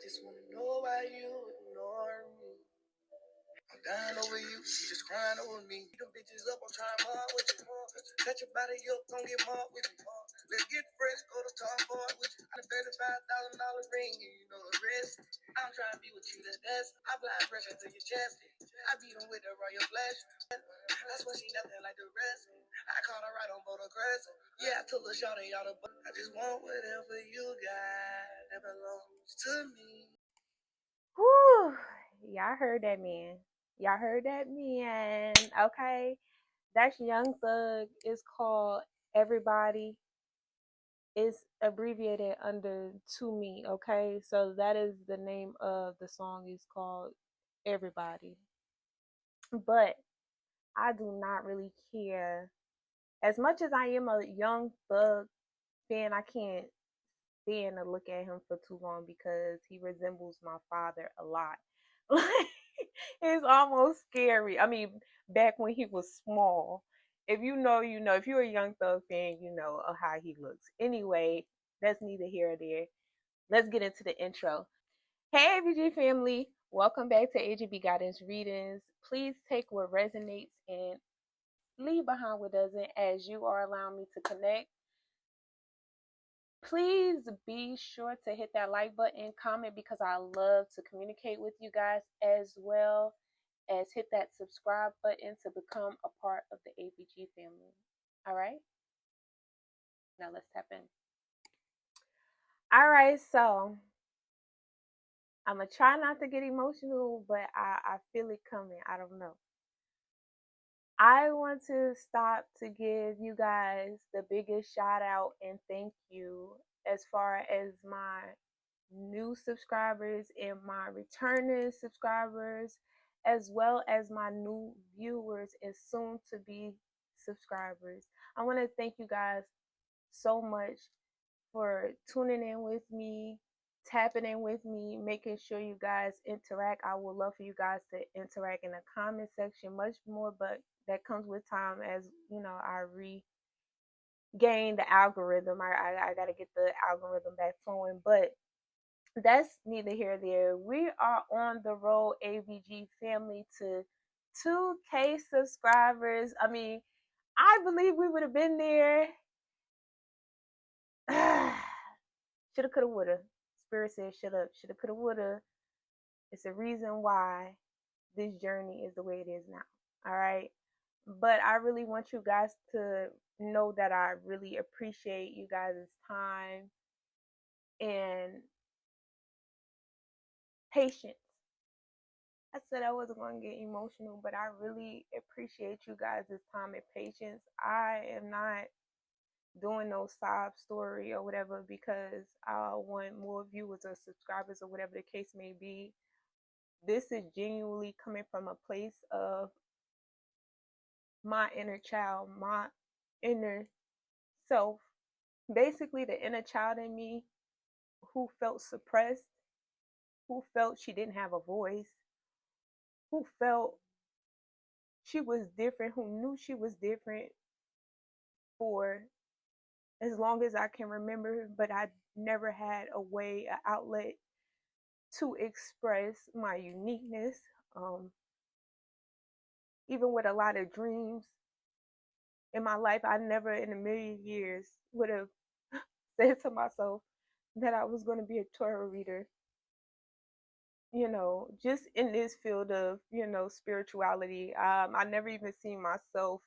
just wanna know why you ignore me. I'm dying over you, she just crying over me. Them bitches up, I'm trying hard with you. Touch your body up, gon' get marked with you. Let's get fresh, go to Tom Ford with you. I'm a $35,000 ring, and you know the rest. I'm trying to be with you, that's. I apply pressure to your chest. I beat them with the royal flesh. That's why she nothing like the rest. I caught her right on both aggressive. Yeah, I took a shot at y'all, but I just want whatever you got that belongs to me. Whew. Y'all heard that man. Y'all heard that man. Okay. That's Young Thug. It's called Everybody. It's abbreviated under To Me. Okay. So that is the name of the song. It's called Everybody. But I do not really care. As much as I am a Young Thug fan, I can't stand to look at him for too long because he resembles my father a lot. It's almost scary. I mean, back when he was small. If you know, you know. If you're a Young Thug fan, you know how he looks. Anyway, that's neither here or there. Let's get into the intro. Hey, A.B.G family. Welcome back to A.B.G Guidance Readings. Please take what resonates and leave behind what doesn't, as you are allowing me to connect. Please be sure to hit that like button, comment, because I love to communicate with you guys, as well as hit that subscribe button to become a part of the A.B.G family. All right, now let's tap in. All right, so I'm gonna try not to get emotional, but I feel it coming. I don't know. I want to stop to give you guys the biggest shout out and thank you as far as my new subscribers and my returning subscribers, as well as my new viewers and soon to be subscribers. I want to thank you guys so much for tuning in with me, tapping in with me, making sure you guys interact. I would love for you guys to interact in the comment section much more, but that comes with time. As you know, I regain the algorithm. I got to get the algorithm back flowing, but that's neither here nor there. We are on the road, A.B.G family, to 2K subscribers. I mean, I believe we would have been there. Shoulda, coulda, woulda. Spirit says, shoulda, coulda, woulda. It's a reason why this journey is the way it is now. All right. But I really want you guys to know that I really appreciate you guys' time and patience. I said I wasn't going to get emotional, but I really appreciate you guys' time and patience. I am not doing no sob story or whatever because I want more viewers or subscribers or whatever the case may be. This is genuinely coming from a place of my inner child, my inner self. Basically, the inner child in me who felt suppressed, who felt she didn't have a voice, who felt she was different, who knew she was different for as long as I can remember, but I never had a way, an outlet to express my uniqueness. Even with a lot of dreams in my life, I never in a million years would have said to myself that I was going to be a tarot reader. You know, just in this field of, you know, spirituality. I never even seen myself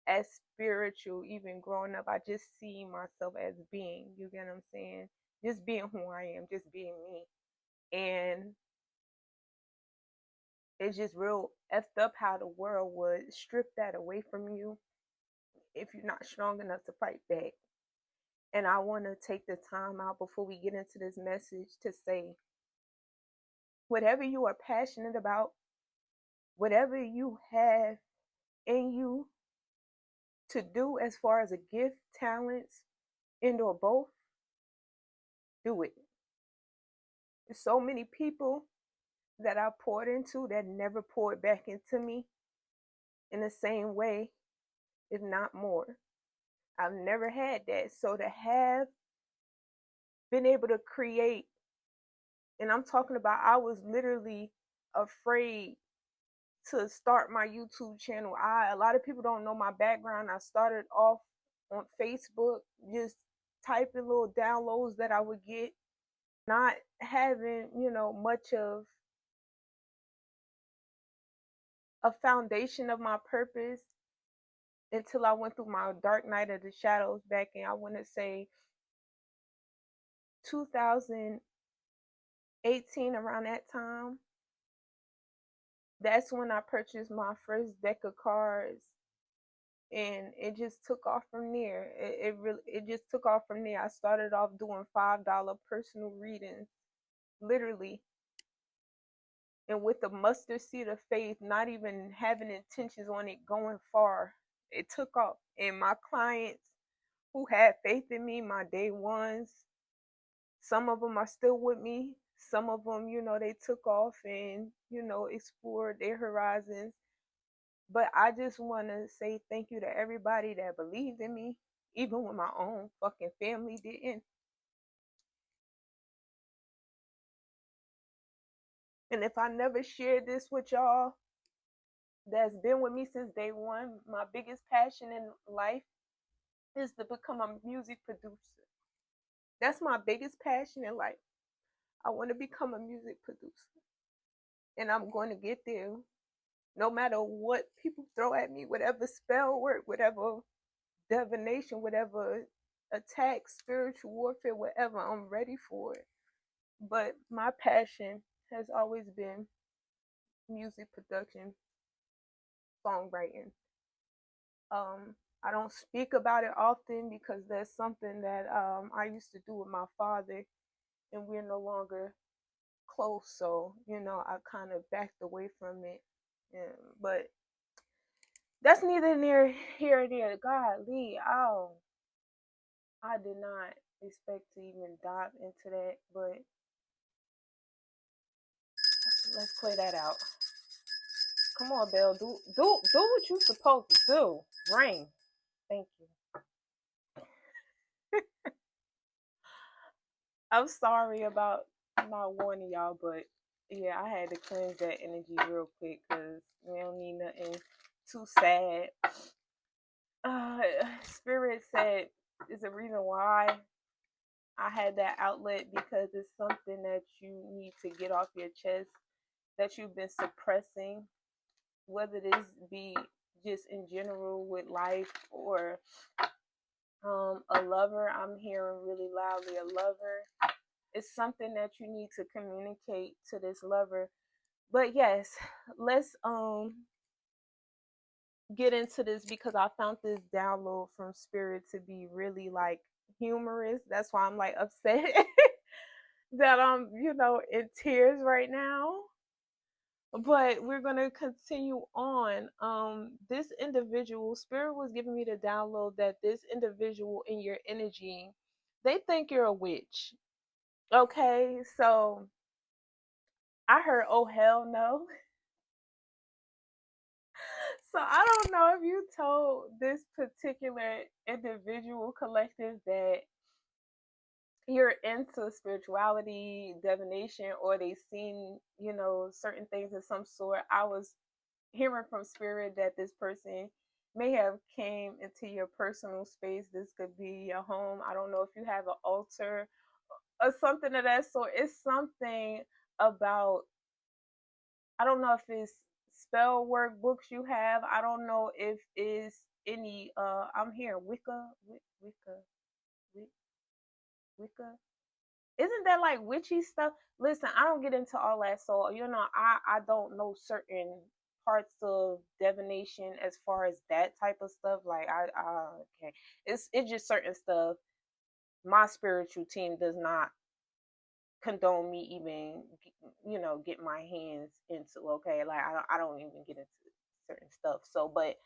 as spiritual even growing up. I just see myself as being, you get what I'm saying? Just being who I am, just being me. And it's just real effed up how the world would strip that away from you if you're not strong enough to fight back. And I want to take the time out before we get into this message to say, whatever you are passionate about, whatever you have in you to do as far as a gift, talents, and or both, do it. There's so many people that I poured into that never poured back into me in the same way, if not more. I've never had that. So to have been able to create And I'm talking about I was literally afraid to start my YouTube channel. A lot of people don't know my background. I started off on Facebook, just typing little downloads that I would get, not having, much of a foundation of my purpose until I went through my dark night of the shadows back in, I want to say, 2018, around that time. That's when I purchased my first deck of cards, and it just took off from there. It just took off from there. I started off doing $5 personal readings, literally, and with the mustard seed of faith, not even having intentions on it going far, it took off. And my clients who had faith in me, my day ones, some of them are still with me. Some of them, they took off and, explored their horizons. But I just want to say thank you to everybody that believed in me, even when my own fucking family didn't. And if I never shared this with y'all, that's been with me since day one, my biggest passion in life is to become a music producer. That's my biggest passion in life. I want to become a music producer. And I'm going to get there no matter what people throw at me, whatever spell work, whatever divination, whatever attack, spiritual warfare, whatever, I'm ready for it. But my passion has always been music production, songwriting. I don't speak about it often because that's something that I used to do with my father, and we're no longer close. So, I kind of backed away from it. Yeah, but that's neither near here or there. Golly, oh, I did not expect to even dive into that, but let's play that out. Come on, Belle. Do what you're supposed to do. Rain. Thank you. I'm sorry about not warning y'all, but yeah, I had to cleanse that energy real quick because we don't need nothing too sad. Uh, Spirit said is a reason why I had that outlet, because it's something that you need to get off your chest that you've been suppressing, whether this be just in general with life or a lover. I'm hearing really loudly a lover. It's something that you need to communicate to this lover. But yes, let's get into this because I found this download from Spirit to be really like humorous. That's why I'm like upset that I'm, in tears right now. But we're gonna continue on. This individual, Spirit was giving me the download that this individual in your energy, they think you're a witch. Okay, so I heard, oh hell no. So I don't know if you told this particular individual collective that you're into spirituality, divination, or they seen, certain things of some sort. I was hearing from Spirit that this person may have came into your personal space. This could be your home. I don't know if you have an altar or something of that sort. It's something about, I don't know if it's spell work books you have. I don't know if it's any I'm here Wicca. Isn't that like witchy stuff? Listen, I don't get into all that, so I don't know certain parts of divination as far as that type of stuff. Like okay, it's just certain stuff. My spiritual team does not condone me even get my hands into. Okay, like I don't even get into certain stuff. So, but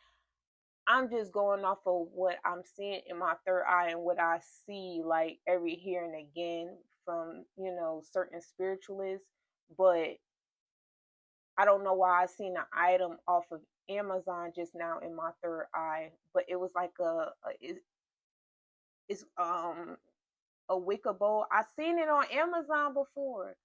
I'm just going off of what I'm seeing in my third eye and what I see like every here and again from, certain spiritualists. But I don't know why I seen an item off of Amazon just now in my third eye, but it was like it's a Wicca bowl. I seen it on Amazon before,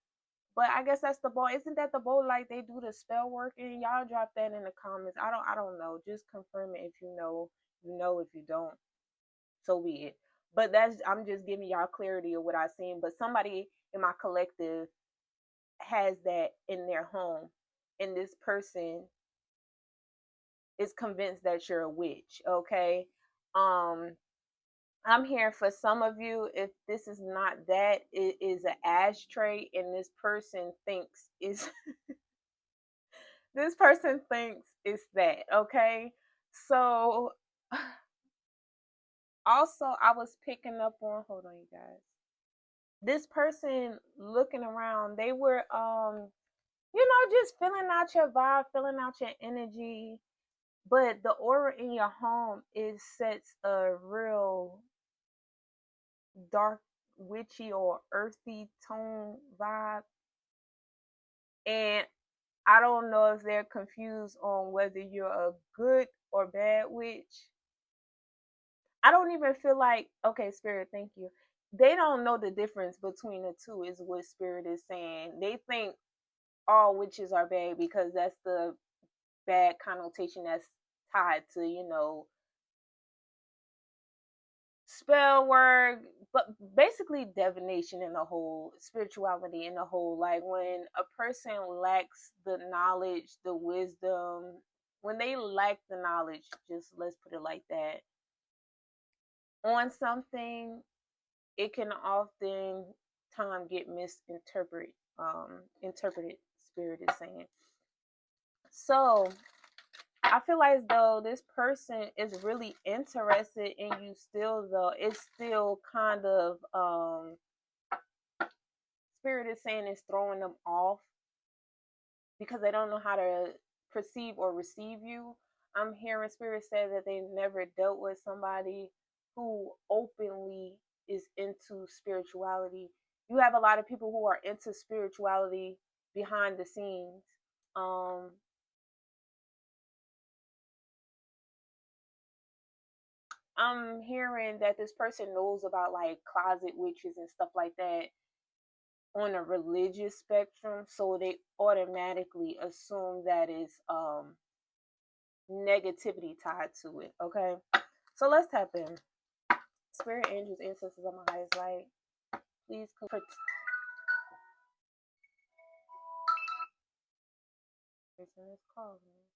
But I guess that's the bowl. Isn't that the bowl like they do the spell work? And y'all drop that in the comments. I don't know. Just confirm it if you know. You know, if you don't, so be it. But I'm just giving y'all clarity of what I've seen. But somebody in my collective has that in their home, and this person is convinced that you're a witch. Okay. I'm hearing for some of you, if this is not that, it is an ashtray, and this person thinks is this person thinks it's that. Okay. So also I was picking up on, hold on you guys, this person looking around, they were just filling out your vibe, filling out your energy. But the aura in your home is sets a real dark, witchy, or earthy tone vibe. And I don't know if they're confused on whether you're a good or bad witch. I don't even feel like, okay, Spirit, thank you. They don't know the difference between the two, is what Spirit is saying. They think all witches are bad because that's the bad connotation that's tied to, spell work, but basically divination in the whole, spirituality in the whole. Like when a person lacks the knowledge, the wisdom, when they lack the knowledge, just let's put it like that, on something, it can often time get misinterpreted. Interpreted, Spirit is saying. So I feel as though this person is really interested in you still, though. It's still kind of, Spirit is saying it's throwing them off because they don't know how to perceive or receive you. I'm hearing Spirit say that they never dealt with somebody who openly is into spirituality. You have a lot of people who are into spirituality behind the scenes. Um, I'm hearing that this person knows about like closet witches and stuff like that on a religious spectrum, so they automatically assume that is negativity tied to it. Okay, so let's tap in. Spirit, angels, ancestors, on my highest light, please protect.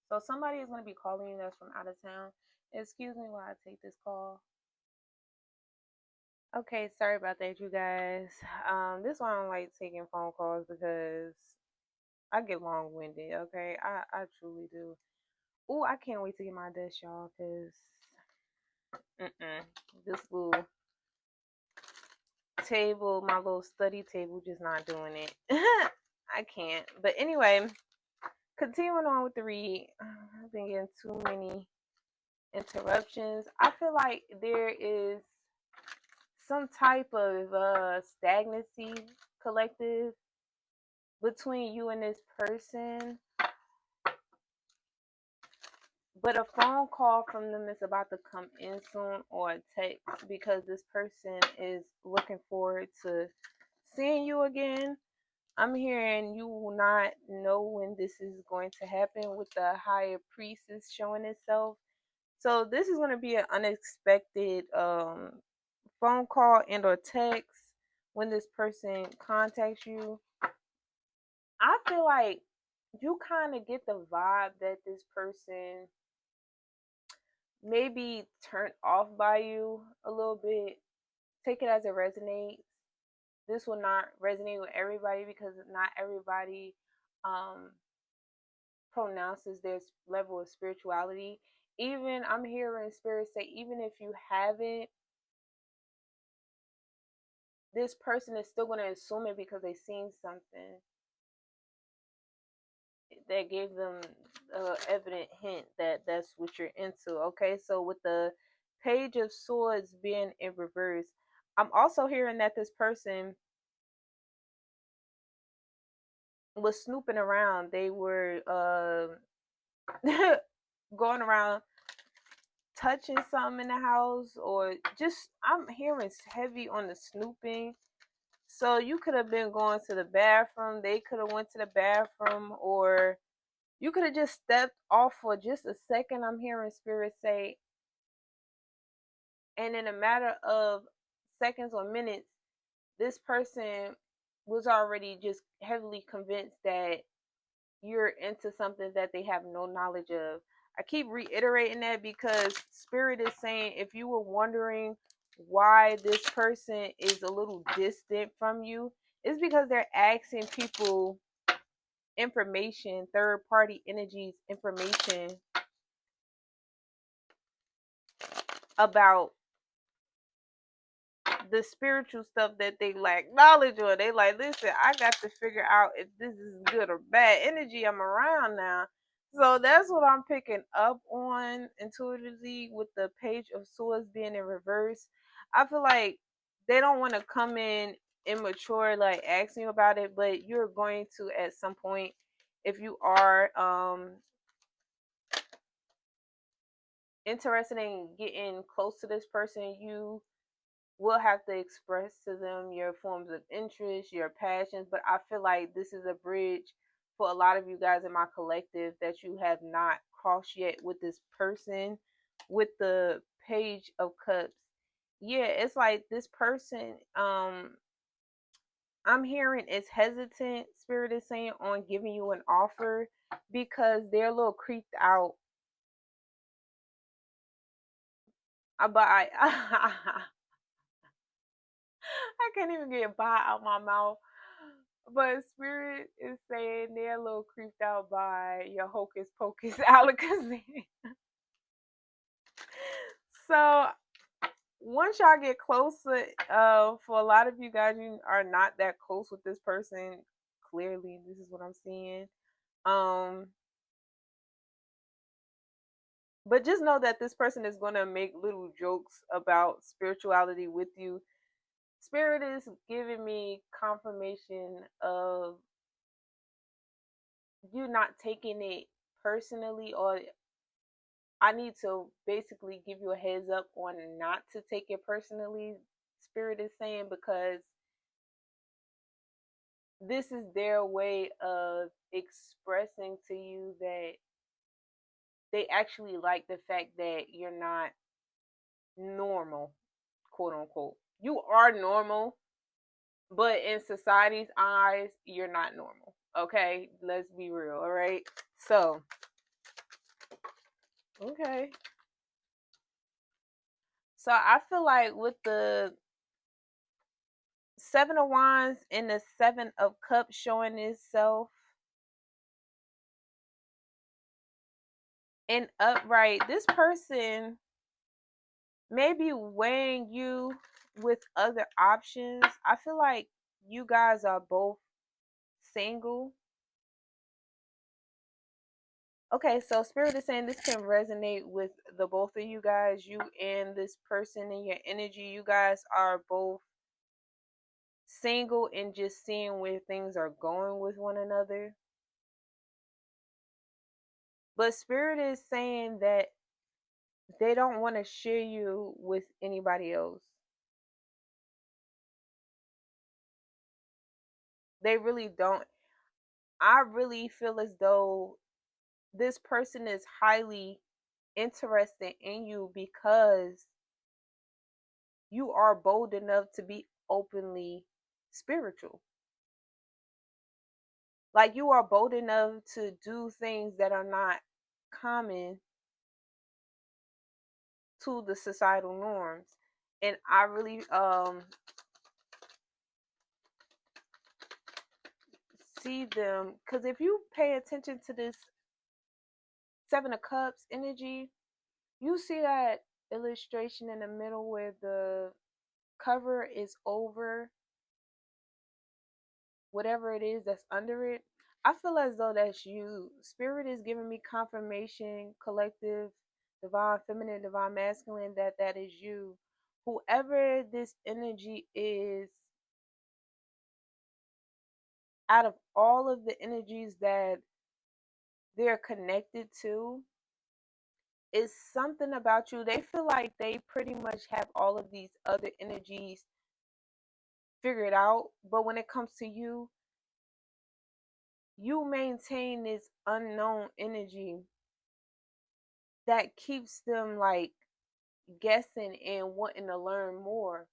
So somebody is going to be calling you that's from out of town. Excuse me while I take this call. Okay, sorry about that, you guys. This one I don't like taking phone calls because I get long winded. Okay, I truly do. Oh, I can't wait to get my desk, y'all, because this little table, my little study table, just not doing it. I can't. But anyway, continuing on with the read, I've been getting too many interruptions. I feel like there is some type of stagnancy collective between you and this person, but a phone call from them is about to come in soon, or a text, because this person is looking forward to seeing you again. I'm hearing you will not know when this is going to happen, with the higher priestess showing itself. So this is going to be an unexpected phone call and or text when this person contacts you. I feel like you kind of get the vibe that this person may be turned off by you a little bit. Take it as it resonates. This will not resonate with everybody because not everybody um, pronounces their level of spirituality. Even I'm hearing Spirit say, even if you haven't, this person is still going to assume it because they've seen something that gave them evident hint that that's what you're into. Okay, so with the Page of Swords being in reverse, I'm also hearing that this person was snooping around. They were going around touching something in the house, or just, I'm hearing heavy on the snooping. So you could have been going to the bathroom, they could have went to the bathroom, or you could have just stepped off for just a second. I'm hearing spirit say, and in a matter of seconds or minutes, this person was already just heavily convinced that you're into something that they have no knowledge of. I keep reiterating that because spirit is saying, if you were wondering why this person is a little distant from you, it's because they're asking people information, third party energies information about the spiritual stuff that they lack knowledge on. They like, listen, I got to figure out if this is good or bad energy I'm around now. So that's what I'm picking up on intuitively with the Page of Swords being in reverse. I feel like they don't want to come in immature, like asking you about it, but you're going to at some point, if you are interested in getting close to this person, you will have to express to them your forms of interest, your passions. But I feel like this is a bridge for a lot of you guys in my collective that you have not crossed yet with this person with the Page of Cups. Yeah, it's like this person, I'm hearing is hesitant, spirit is saying, on giving you an offer because they're a little creeped out about I can't even get "bye" out my mouth. But spirit is saying they're a little creeped out by your hocus pocus alakazam. So once y'all get closer, for a lot of you guys, you are not that close with this person. Clearly, this is what I'm seeing. Um, but just know that this person is gonna make little jokes about spirituality with you. Spirit is giving me confirmation of you not taking it personally, or I need to basically give you a heads up on not to take it personally, spirit is saying, because this is their way of expressing to you that they actually like the fact that you're not normal, quote unquote. You are normal, but in society's eyes, you're not normal. Okay, let's be real, all right? So, okay. So I feel like with the Seven of Wands and the Seven of Cups showing itself in upright, this person may be weighing you with other options. I feel like you guys are both single. Okay, so Spirit is saying this can resonate with the both of you guys, you and this person in your energy. You guys are both single and just seeing where things are going with one another. But Spirit is saying that they don't want to share you with anybody else. They really don't. I really feel as though this person is highly interested in you because you are bold enough to be openly spiritual. Like you are bold enough to do things that are not common to the societal norms. And I really see them, because if you pay attention to this Seven of Cups energy, you see that illustration in the middle where the cover is over whatever it is that's under it. I feel as though that's you. Spirit is giving me confirmation, collective, divine feminine, divine masculine, that that is you. Whoever this energy is, out of all of the energies that they're connected to, is something about you. They feel like they pretty much have all of these other energies figure it out. But when it comes to you, you maintain this unknown energy that keeps them like guessing and wanting to learn more.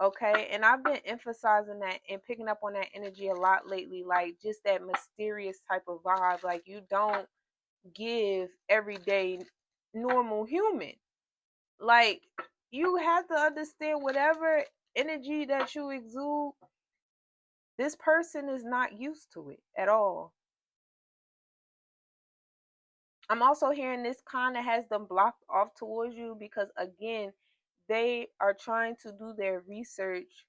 Okay. And I've been emphasizing that and picking up on that energy a lot lately, like just that mysterious type of vibe. Like you don't give everyday normal human. Like you have to understand whatever energy that you exude, this person is not used to it at all. I'm also hearing this kind of has them blocked off towards you because again, they are trying to do their research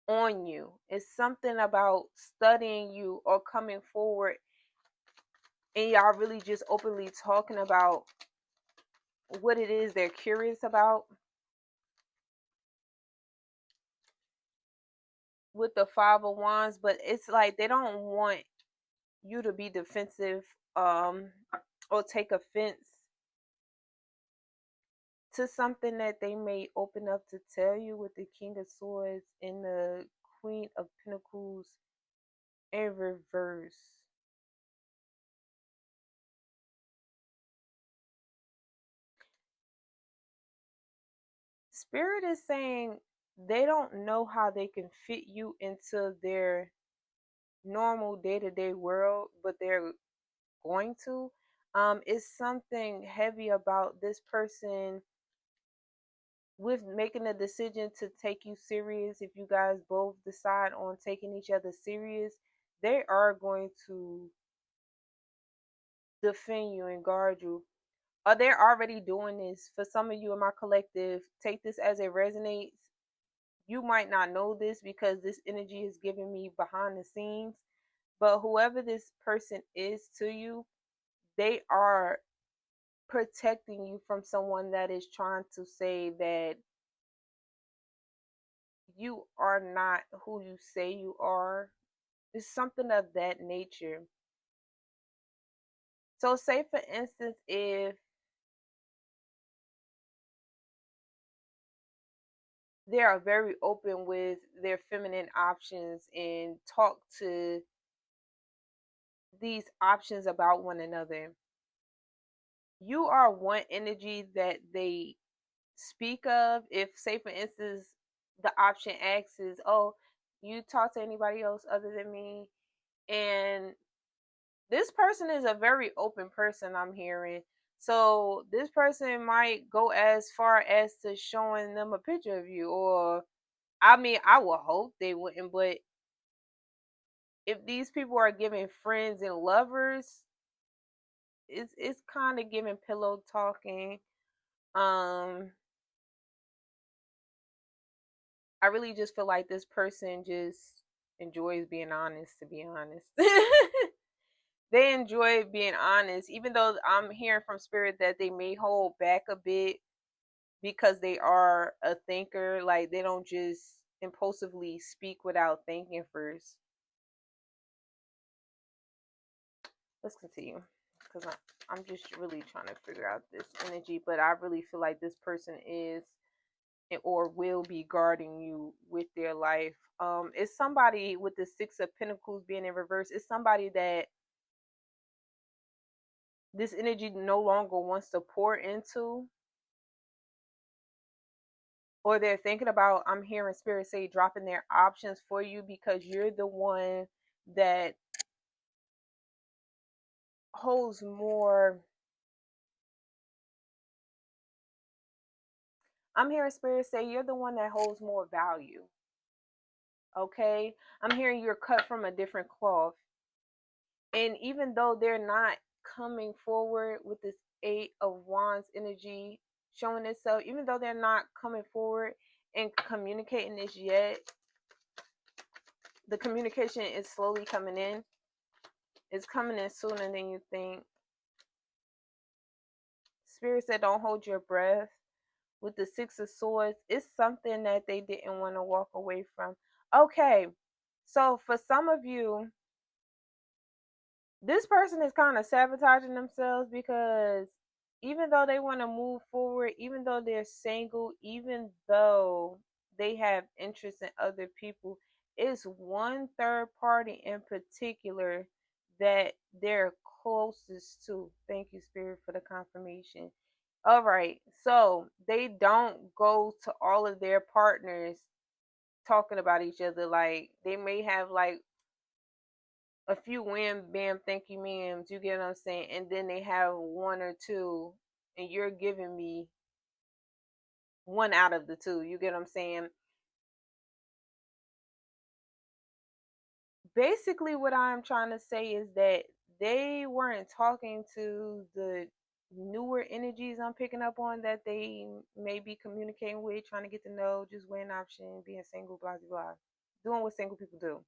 on you. It's something about studying you or coming forward and y'all really just openly talking about what it is they're curious about. With the Five of Wands, but it's like they don't want you to be defensive um or take offense to something that they may open up to tell you with the King of Swords and the Queen of Pentacles in reverse. Spirit is saying they don't know how they can fit you into their normal day-to-day world, but they're going to. It's something heavy about this person with making a decision to take you serious. If you guys both decide on taking each other serious, they are going to defend you and guard you. Or they're already doing this. For some of you in my collective, take this as it resonates. You might not know this because this energy is giving me behind the scenes, but whoever this person is to you, they are protecting you from someone that is trying to say that you are not who you say you are. It's something of that nature. So, say for instance, if they are very open with their feminine options and talk to these options about one another, you are one energy that they speak of. If, say, for instance, the option X is, oh, you talk to anybody else other than me, and this person is a very open person, I'm hearing. So this person might go as far as to showing them a picture of you, or I mean, I would hope they wouldn't, but if these people are giving friends and lovers, it's kind of giving pillow talking. Um, I really just feel like this person just enjoys being honest, to be honest. They enjoy being honest, even though I'm hearing from spirit that they may hold back a bit because they are a thinker. Like they don't just impulsively speak without thinking first. Let's continue because I'm just really trying to figure out this energy, but I really feel like this person is or will be guarding you with their life. It's somebody with the Six of Pentacles being in reverse. It's somebody that this energy no longer wants to pour into, or they're thinking about, I'm hearing spirit say, dropping their options for you because you're the one that holds more. I'm hearing spirit say you're the one that holds more value. Okay, I'm hearing you're cut from a different cloth, and even though they're not coming forward with this Eight of Wands energy showing itself, even though they're not coming forward and communicating this yet, the communication is slowly coming in. It's coming in sooner than you think. Spirit said don't hold your breath. With the Six of Swords, it's something that they didn't want to walk away from. Okay, so for some of you, this person is kind of sabotaging themselves because even though they want to move forward, even though they're single, even though they have interest in other people. It's one third party in particular that they're closest to. Thank you, Spirit, for the confirmation. All right. So they don't go to all of their partners talking about each other. Like they may have like a few wham bam thank you ma'ams, you get what I'm saying? And then they have one or two and you're giving me one out of the two. You get what I'm saying? Basically what I'm trying to say is that they weren't talking to the newer energies I'm picking up on that they may be communicating with, trying to get to know, just weighing option, being single, blah blah blah. Doing what single people do.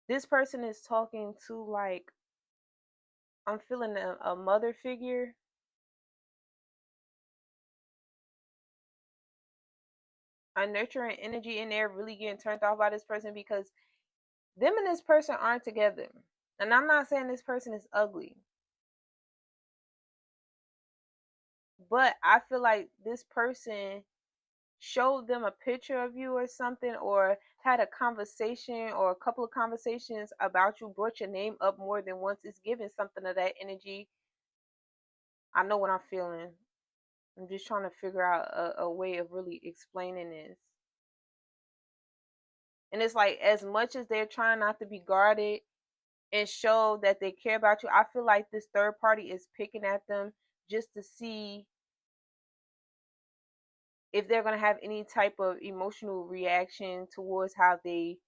This person is talking to like I'm feeling a mother figure, a nurturing energy in there, really getting turned off by this person because them and this person aren't together. And I'm not saying this person is ugly, but I feel like this person showed them a picture of you or something, or had a conversation or a couple of conversations about you, brought your name up more than once. It's giving something of that energy. I know what I'm feeling. I'm just trying to figure out a way of really explaining this. And it's like, as much as they're trying not to be guarded and show that they care about you, I feel like this third party is picking at them just to see if they're going to have any type of emotional reaction towards how they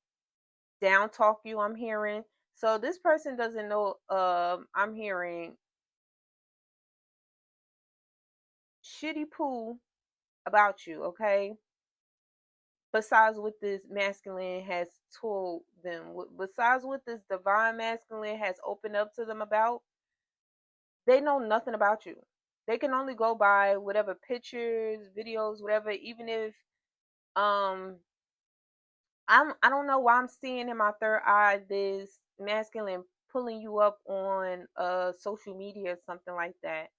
down talk you. I'm hearing. So this person doesn't know. I'm hearing shitty poo about you. Okay. Besides what this masculine has told them, besides what this divine masculine has opened up to them about, they know nothing about you. They can only go by whatever pictures, videos, whatever. Even if um I don't know why I'm seeing in my third eye this masculine pulling you up on social media or something like that.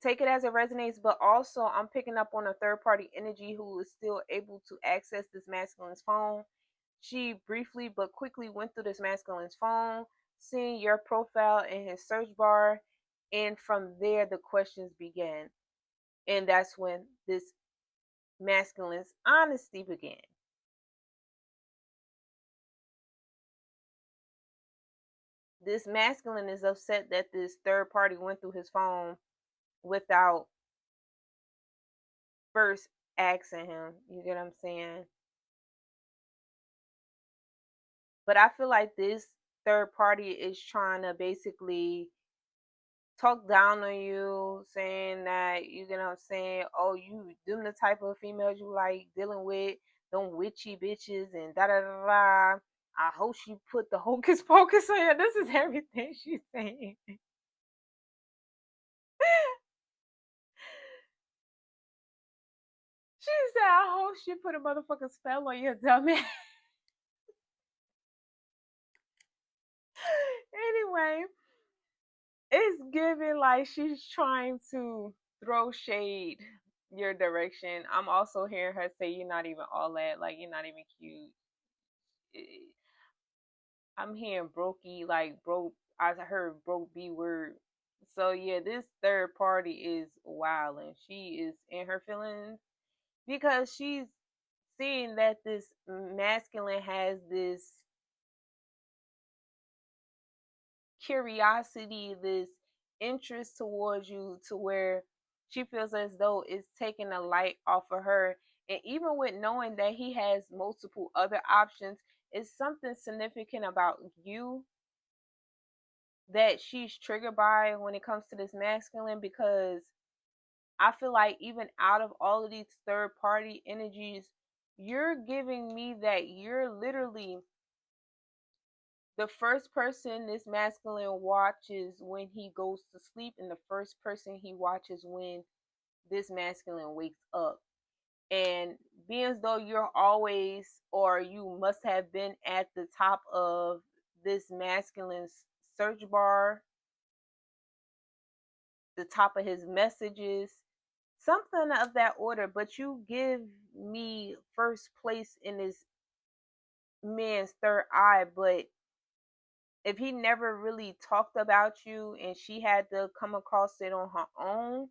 Take it as it resonates, but also I'm picking up on a third party energy who is still able to access this masculine's phone. She briefly but quickly went through this masculine's phone, seeing your profile in his search bar, and from there the questions began. And that's when this masculine's honesty began. This masculine is upset that this third party went through his phone without first asking him. You get what I'm saying? But I feel like this third party is trying to basically talk down on you, saying that, you get what I'm saying, oh, you them the type of females you like dealing with, them witchy bitches and da da da da. I hope she put the hocus pocus on you. This is everything she's saying. She said, I hope she put a motherfucking spell on your dumbass. Anyway, it's giving like she's trying to throw shade your direction. I'm also hearing her say you're not even all that, like you're not even cute. I'm hearing brokey, like broke. I heard broke B word. So yeah, this third party is wild, and she is in her feelings because she's seeing that this masculine has this curiosity, this interest towards you, to where she feels as though it's taking a light off of her. And even with knowing that he has multiple other options, it's something significant about you that she's triggered by when it comes to this masculine, because I feel like even out of all of these third party energies, you're giving me that you're literally the first person this masculine watches when he goes to sleep, and the first person he watches when this masculine wakes up. And being as though you're always, or you must have been at the top of this masculine's search bar, the top of his messages, something of that order. But you give me first place in this man's third eye, but if he never really talked about you and she had to come across it on her own,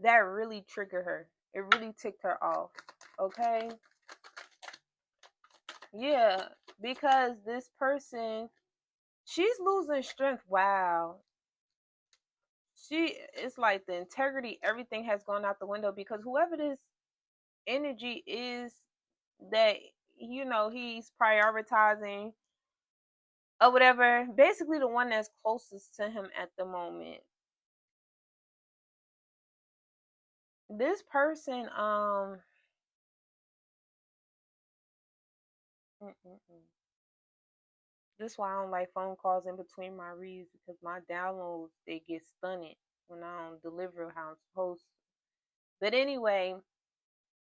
that really triggered her. It really ticked her off. Okay? Yeah, because this person, she's losing strength. Wow. It's like the integrity, everything has gone out the window because whoever this energy is that, he's prioritizing or whatever, basically the one that's closest to him at the moment. This person, mm-mm-mm. This is why I don't like phone calls in between my reads because my downloads, they get stunted when I don't deliver how I'm supposed to. But anyway,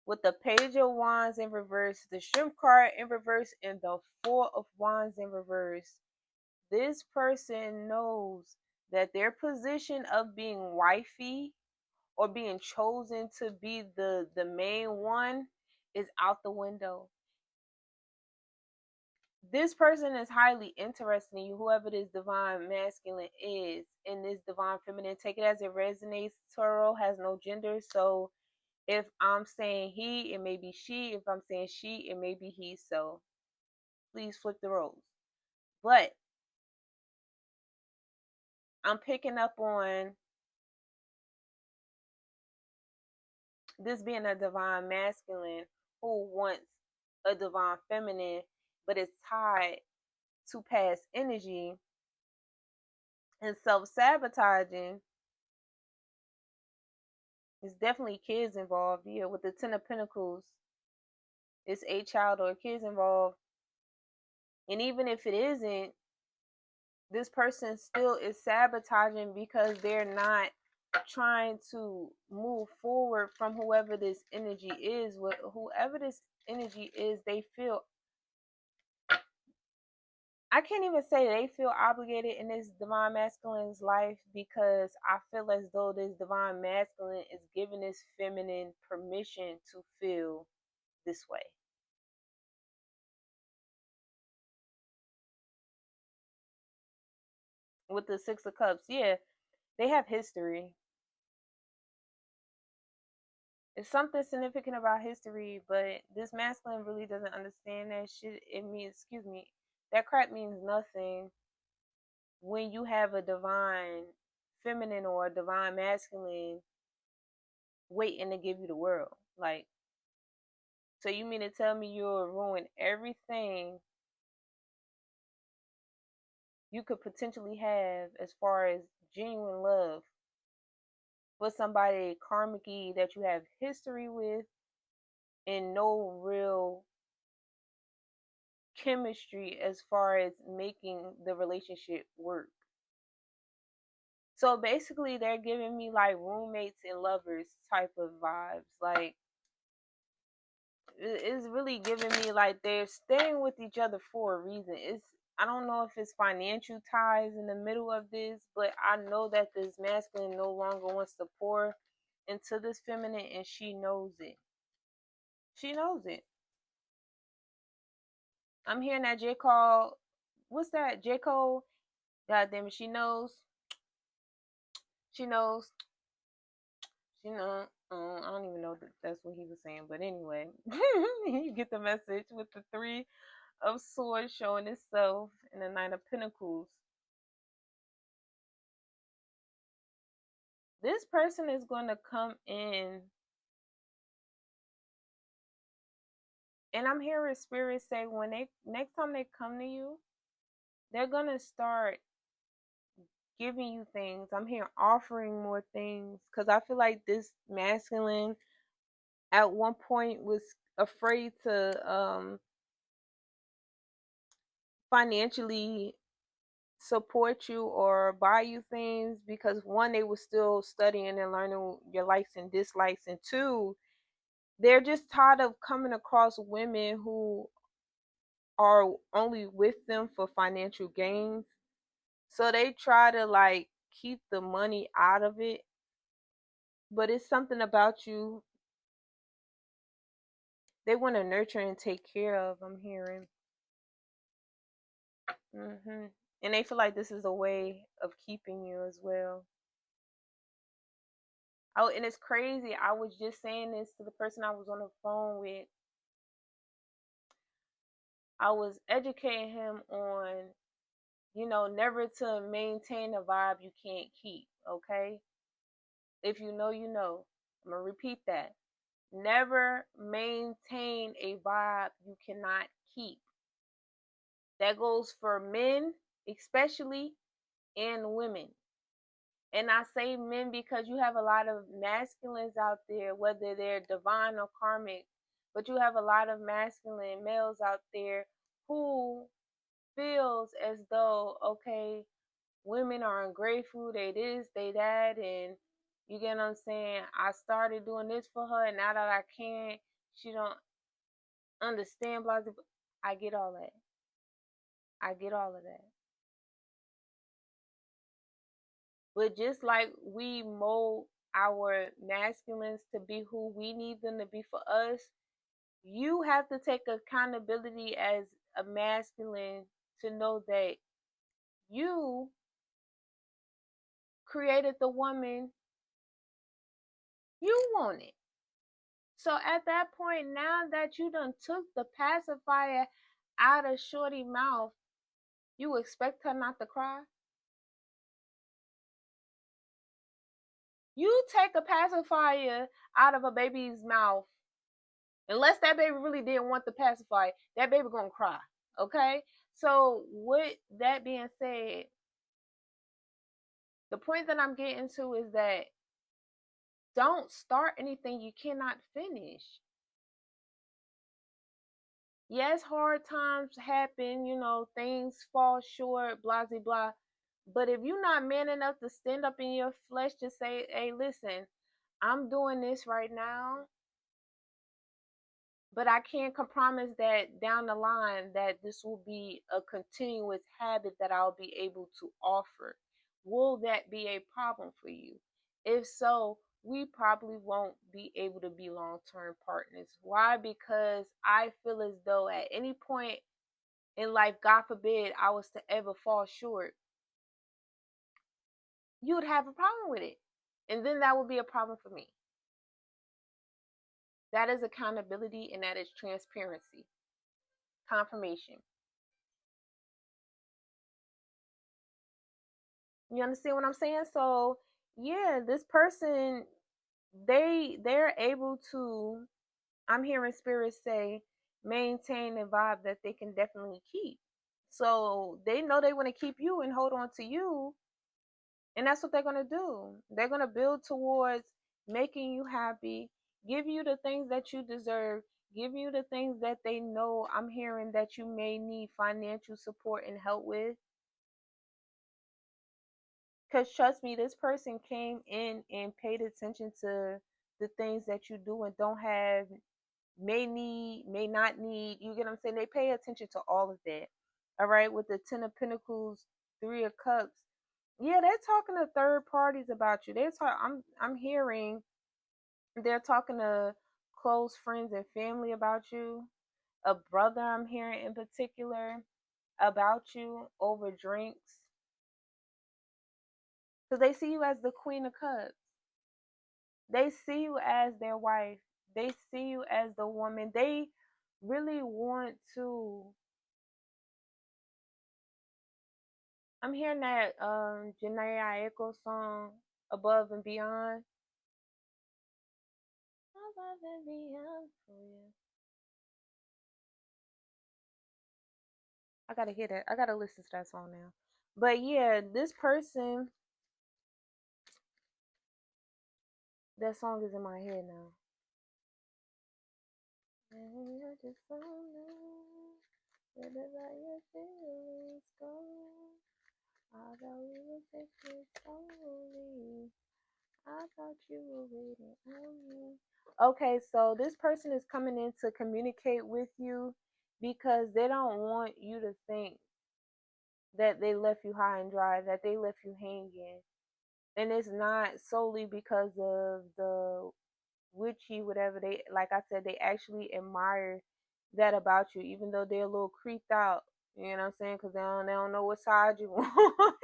with the Page of Wands in reverse, the Shrimp card in reverse, and the Four of Wands in reverse, this person knows that their position of being wifey or being chosen to be the main one is out the window. This person is highly interested in you, whoever this divine masculine is, and this divine feminine. Take it as it resonates. Tarot has no gender, so if I'm saying he, it may be she. If I'm saying she, it may be he. So please flip the roles. But I'm picking up on this being a divine masculine who wants a divine feminine, but it's tied to past energy and self-sabotaging. There's definitely kids involved here with the Ten of Pentacles. It's a child or kids involved. And even if it isn't, this person still is sabotaging because they're not trying to move forward from whoever this energy is. Whoever this energy is, they feel, I can't even say they feel obligated in this divine masculine's life because I feel as though this divine masculine is giving this feminine permission to feel this way. With the Six of Cups, yeah, they have history. It's something significant about history, but this masculine really doesn't understand that shit. It means, excuse me, that crap means nothing when you have a divine feminine or a divine masculine waiting to give you the world. Like, so you mean to tell me you'll ruin everything you could potentially have as far as genuine love for somebody karmically that you have history with and no real chemistry as far as making the relationship work. So basically they're giving me like roommates and lovers type of vibes. Like it's really giving me like they're staying with each other for a reason. I don't know if it's financial ties in the middle of this, but I know that this masculine no longer wants to pour into this feminine and she knows it. She knows it. I'm hearing that J. Cole, what's that? J. Cole, God damn it, she knows. She knows. She know. I don't even know that that's what he was saying, but anyway, you get the message with the Three of Swords showing itself and the Nine of Pentacles. This person is going to come in, and I'm hearing spirit say when they next time they come to you, they're going to start giving you things. I'm hearing offering more things because I feel like this masculine at one point was afraid to financially support you or buy you things because one, they were still studying and learning your likes and dislikes, and two, they're just tired of coming across women who are only with them for financial gains. So they try to like keep the money out of it, but it's something about you they want to nurture and take care of. I'm hearing. And they feel like this is a way of keeping you as well. Oh, and it's crazy. I was just saying this to the person I was on the phone with. I was educating him on, never to maintain a vibe you can't keep, okay? If you know, you know. I'm going to repeat that. Never maintain a vibe you cannot keep. That goes for men, especially, and women. And I say men because you have a lot of masculines out there, whether they're divine or karmic, but you have a lot of masculine males out there who feels as though, okay, women are ungrateful, they this, they that, and you get what I'm saying? I started doing this for her, and now that I can't, she don't understand, blah, blah, blah. I get all that. I get all of that. But just like we mold our masculines to be who we need them to be for us, you have to take accountability as a masculine to know that you created the woman you wanted. So at that point, now that you done took the pacifier out of Shorty mouth, you expect her not to cry? You take a pacifier out of a baby's mouth, unless that baby really didn't want the pacifier, that baby gonna cry. Okay? So with that being said, the point that I'm getting to is that don't start anything you cannot finish. Yes, hard times happen, things fall short, blah, blah, blah. But if you're not man enough to stand up in your flesh to say, hey, listen, I'm doing this right now, but I can't promise that down the line that this will be a continuous habit that I'll be able to offer. Will that be a problem for you? If so, we probably won't be able to be long-term partners. Why? Because I feel as though at any point in life, God forbid, I was to ever fall short, you would have a problem with it. And then that would be a problem for me. That is accountability and that is transparency. Confirmation. You understand what I'm saying? So yeah, this person, they're able to, I'm hearing spirits say, maintain a vibe that they can definitely keep. So they know they want to keep you and hold on to you. And that's what they're going to do. They're going to build towards making you happy, give you the things that you deserve, give you the things that they know, I'm hearing, that you may need financial support and help with. Because trust me, this person came in and paid attention to the things that you do and don't have, may need, may not need. You get what I'm saying? They pay attention to all of that. All right, with the Ten of Pentacles, Three of Cups. Yeah, they're talking to third parties about you. I'm hearing they're talking to close friends and family about you. A brother, I'm hearing in particular, about you over drinks. Because they see you as the Queen of Cups. They see you as their wife. They see you as the woman. They really want to. I'm hearing that Janae Aiko song, Above and Beyond. Above and beyond for you. I gotta hear that. I gotta listen to that song now. But yeah, this person, that song is in my head now. And I just don't know where the your feelings go. Although we were taking slowly, I thought you were waiting on me. Okay, so this person is coming in to communicate with you because they don't want you to think that they left you high and dry, that they left you hanging. And it's not solely because of the witchy, whatever. They, like I said, they actually admire that about you, even though they're a little creeped out. You know what I'm saying? Because they don't know what side you want.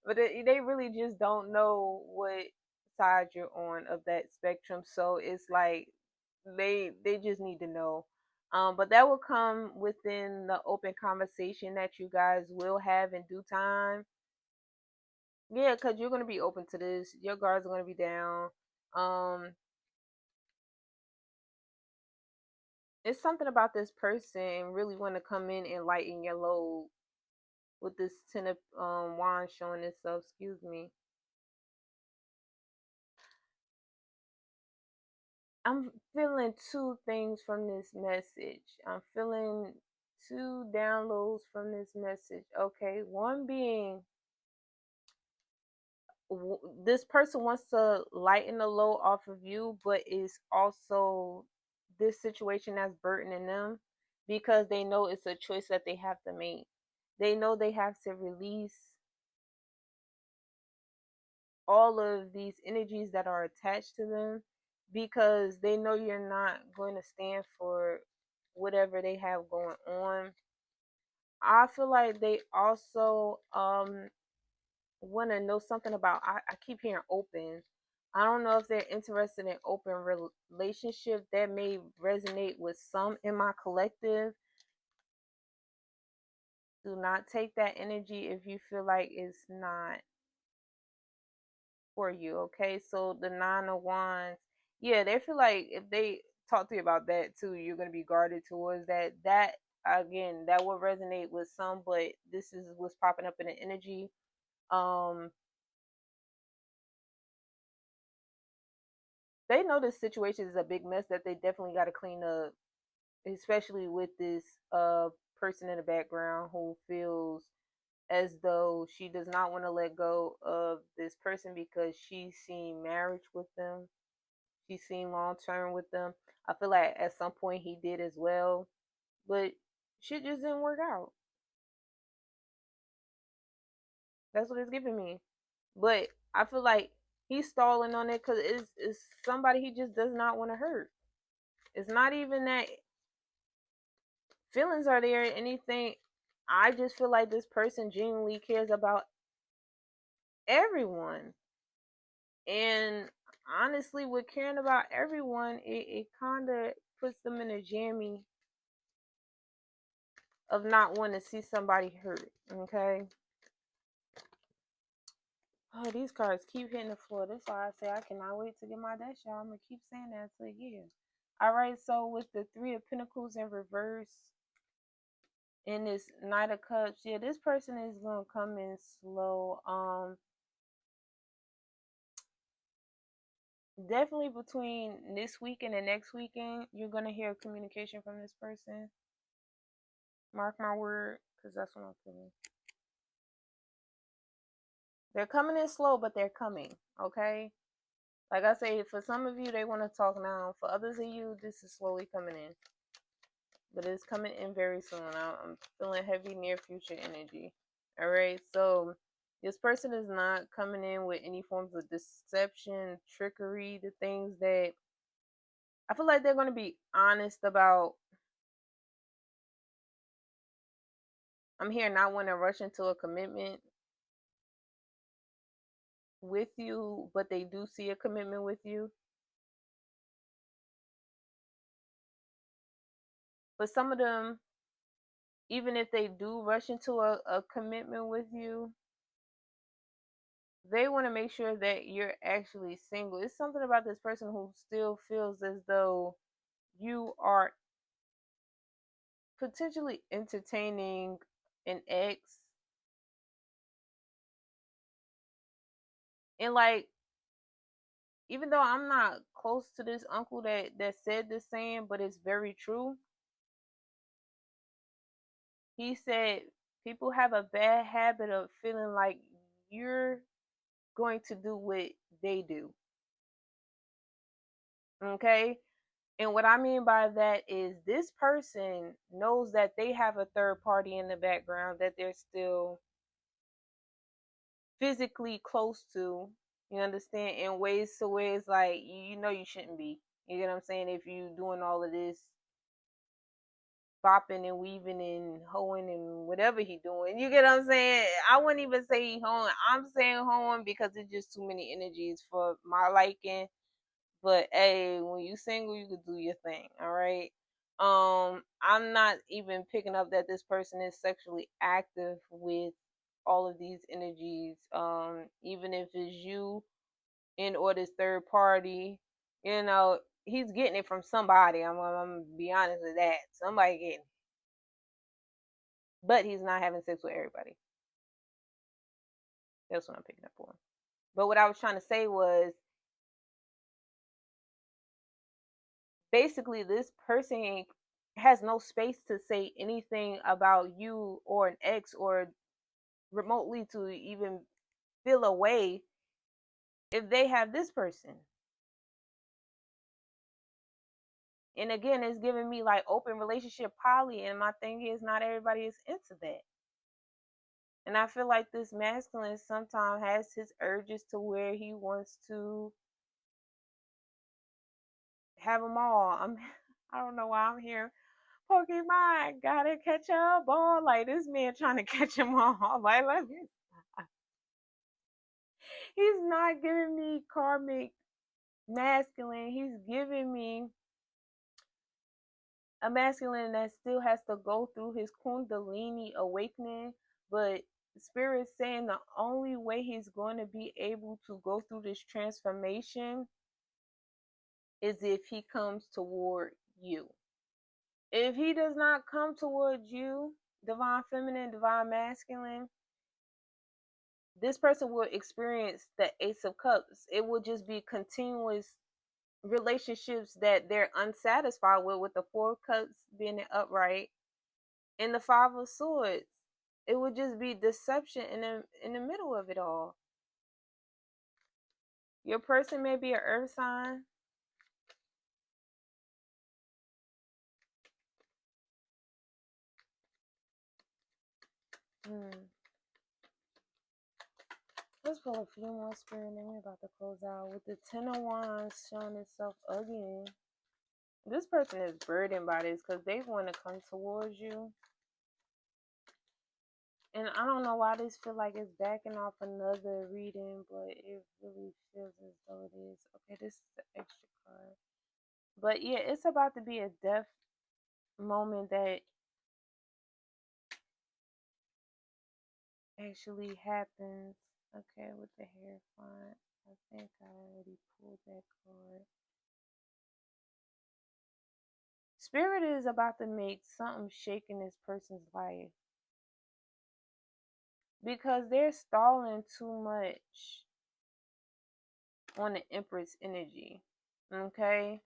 But they really just don't know what side you're on of that spectrum. So it's like they just need to know. But that will come within the open conversation that you guys will have in due time. Yeah, because you're gonna be open to this. Your guards are gonna be down. Um, it's something about this person really want to come in and lighten your load with this ten of wands showing itself. Excuse me. I'm feeling two things from this message. I'm feeling two downloads from this message. Okay, one being this person wants to lighten the load off of you, but is also this situation that's burdening them because they know it's a choice that they have to make. They know they have to release all of these energies that are attached to them because they know you're not going to stand for whatever they have going on. I feel like they also want to know something about. I keep hearing open. I don't know if they're interested in open relationship. That may resonate with some in my collective. Do not take that energy if you feel like it's not for you. Okay, so the nine of wands, yeah, they feel like if they talk to you about that too, you're gonna be guarded towards that. That again, that will resonate with some, but this is what's popping up in the energy. Um, they know this situation is a big mess that they definitely got to clean up, especially with this person in the background who feels as though she does not want to let go of this person because she's seen marriage with them. She's seen long term with them. I feel like at some point he did as well, but shit just didn't work out. That's what it's giving me. But I feel like he's stalling on it because it's somebody he just does not want to hurt. It's not even that feelings are there or anything. I just feel like this person genuinely cares about everyone. And honestly, with caring about everyone, it kind of puts them in a jammy of not wanting to see somebody hurt. Okay. Oh, these cards keep hitting the floor. That's why I say I cannot wait to get my dash, y'all. I'm gonna keep saying that until yeah. All right. So with the Three of Pentacles in reverse and this Knight of Cups, yeah, this person is gonna come in slow. Definitely between this week and the next weekend, you're gonna hear communication from this person. Mark my word, because that's what I'm feeling. They're coming in slow, but they're coming. Okay. Like I say, for some of you, they want to talk now. For others of you, this is slowly coming in, but it's coming in very soon. I'm feeling heavy near future energy. All right. So this person is not coming in with any forms of deception, trickery, the things that I feel like they're going to be honest about. I'm here not want to rush into a commitment with you, but they do see a commitment with you. But some of them, even if they do rush into a commitment with you, they want to make sure that you're actually single. It's something about this person who still feels as though you are potentially entertaining an ex. And like, even though I'm not close to this uncle that said this saying, but it's very true. He said people have a bad habit of feeling like you're going to do what they do. Okay? And what I mean by that is this person knows that they have a third party in the background that they're still physically close to, you understand, in ways to where it's like you know you shouldn't be. You get what I'm saying? If you doing all of this bopping and weaving and hoeing and whatever he doing, you get what I'm saying? I wouldn't even say he hoeing. I'm saying hoeing because it's just too many energies for my liking. But hey, when you single, you could do your thing. All right. I'm not even picking up that this person is sexually active with all of these energies. Even if it's you in or this third party, you know, he's getting it from somebody. I'm gonna be honest with that. Somebody getting it. But he's not having sex with everybody. That's what I'm picking up on. But what I was trying to say was basically this person has no space to say anything about you or an ex or remotely to even feel a way if they have this person. And again, it's giving me like open relationship poly, and my thing is not everybody is into that. And I feel like this masculine sometimes has his urges to where he wants to have them all. I don't know why I'm here. Pokemon, gotta catch a ball. Like this man trying to catch them all. Like let me. He's not giving me karmic masculine. He's giving me a masculine that still has to go through his kundalini awakening, but spirit's saying the only way he's going to be able to go through this transformation is if he comes toward you. If he does not come towards you, divine feminine, divine masculine, this person will experience the Ace of Cups. It will just be continuous relationships that they're unsatisfied with the Four of Cups being upright and the Five of Swords. It would just be deception in the middle of it all. Your person may be an earth sign. Let's pull a few more spirit and then we're about to close out with the Ten of Wands showing itself again. This person is burdened by this because they want to come towards you. And I don't know why this feel like it's backing off another reading, but it really feels as though it is. Okay, this is the extra card. But yeah, it's about to be a death moment that actually happens. Okay, with the Hierophant. I think I already pulled that card. Spirit is about to make something shake in this person's life because they're stalling too much on the Empress energy. Okay?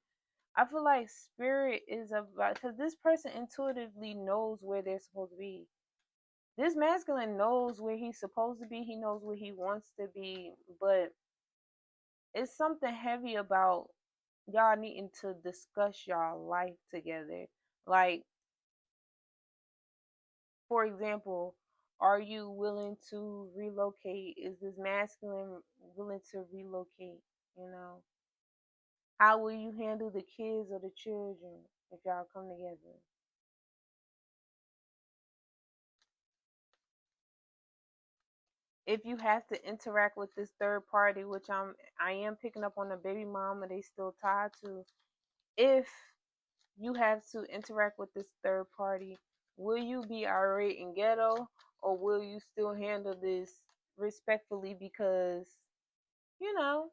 I feel like spirit is about, because this person intuitively knows where they're supposed to be. This masculine knows where he's supposed to be. He knows where he wants to be, but it's something heavy about y'all needing to discuss y'all life together. Like, for example, are you willing to relocate? Is this masculine willing to relocate? You know, how will you handle the kids or the children if y'all come together? If you have to interact with this third party, which I am picking up on the baby mama they still tied to, if you have to interact with this third party, will you be irate and ghetto or will you still handle this respectfully because, you know,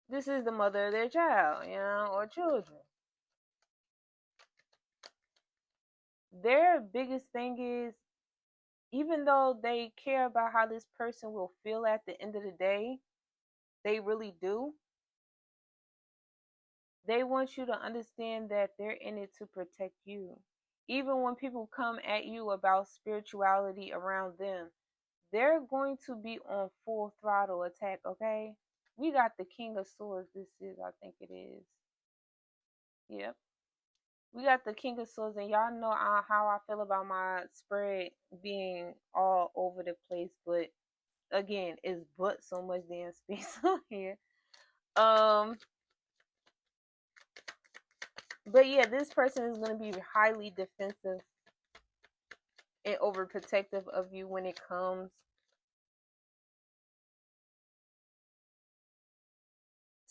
this is the mother of their child, you know, or children. Their biggest thing is, even though they care about how this person will feel at the end of the day, they really do. They want you to understand that they're in it to protect you. Even when people come at you about spirituality around them, they're going to be on full throttle attack, okay? We got the King of Swords. This is, I think it is. Yep. We got the King of Swords, and y'all know how I feel about my spread being all over the place, but again, it's but so much damn space on here. Um, but yeah, this person is going to be highly defensive and overprotective of you when it comes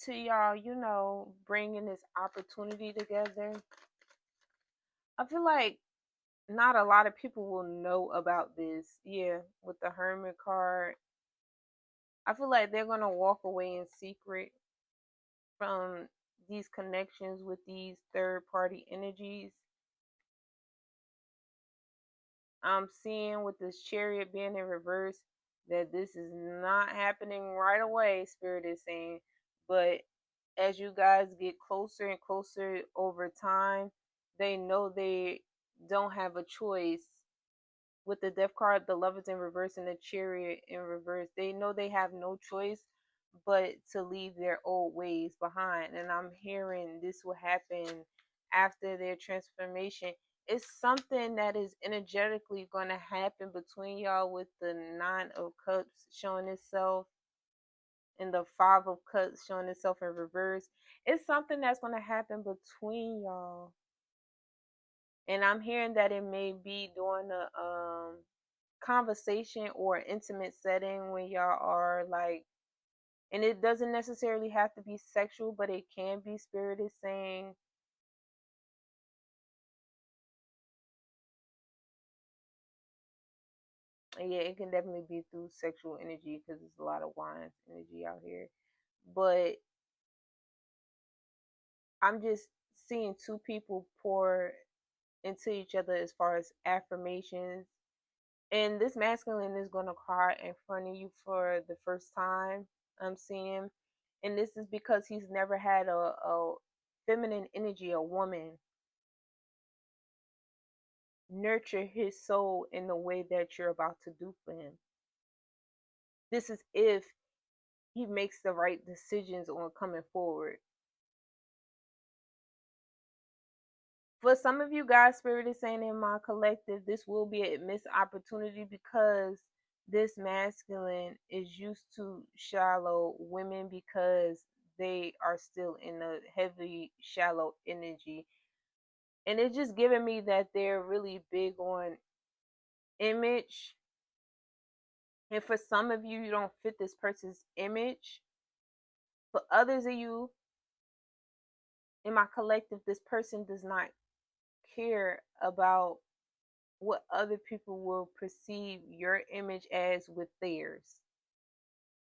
to y'all, bringing this opportunity together. I feel like not a lot of people will know about this. Yeah, with the Hermit card, I feel like they're going to walk away in secret from these connections with these third party energies. I'm seeing with this Chariot being in reverse that this is not happening right away, Spirit is saying. But as you guys get closer and closer over time, they know they don't have a choice. With the Death card, the Lovers in reverse, and the Chariot in reverse, they know they have no choice but to leave their old ways behind. And I'm hearing this will happen after their transformation. It's something that is energetically going to happen between y'all, with the Nine of Cups showing itself and the Five of Cups showing itself in reverse. It's something that's going to happen between y'all. And I'm hearing that it may be during a conversation or intimate setting when y'all are like, and it doesn't necessarily have to be sexual, but it can be. Spirit is saying yeah, it can definitely be through sexual energy because there's a lot of wands energy out here. But I'm just seeing two people pour into each other as far as affirmations. And this masculine is going to cry in front of you for the first time. I'm seeing. And this is because he's never had a feminine energy, a woman, nurture his soul in the way that you're about to do for him. This is if he makes the right decisions on coming forward. For some of you guys, Spirit is saying in my collective, this will be a missed opportunity because this masculine is used to shallow women because they are still in a heavy, shallow energy. And it's just giving me that they're really big on image. And for some of you, you don't fit this person's image. For others of you, in my collective, this person does not care about what other people will perceive your image as with theirs.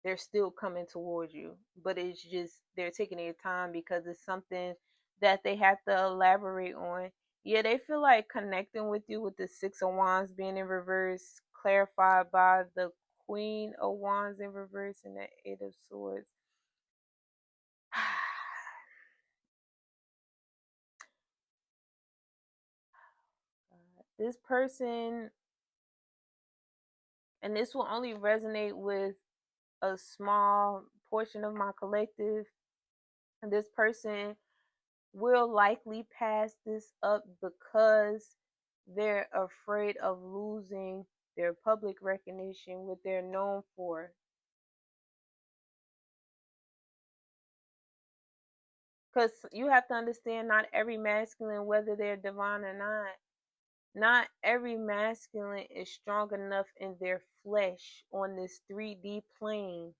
They're still coming towards you, but it's just they're taking their time because it's something that they have to elaborate on. Yeah, they feel like connecting with you with the Six of Wands being in reverse, clarified by the Queen of Wands in reverse and the Eight of Swords. This person, and this will only resonate with a small portion of my collective, and this person will likely pass this up because they're afraid of losing their public recognition, what they're known for. Because you have to understand, not every masculine, whether they're divine or not every masculine is strong enough in their flesh on this 3D plane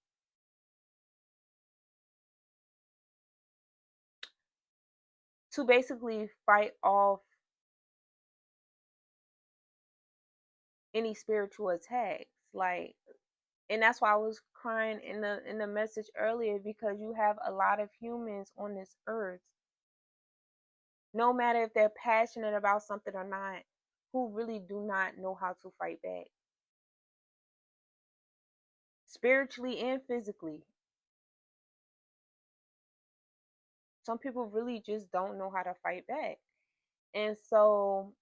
to basically fight off any spiritual attacks. Like, and that's why I was crying in the message earlier, because you have a lot of humans on this earth, no matter if they're passionate about something or not, who really do not know how to fight back, spiritually and physically. Some people really just don't know how to fight back. And so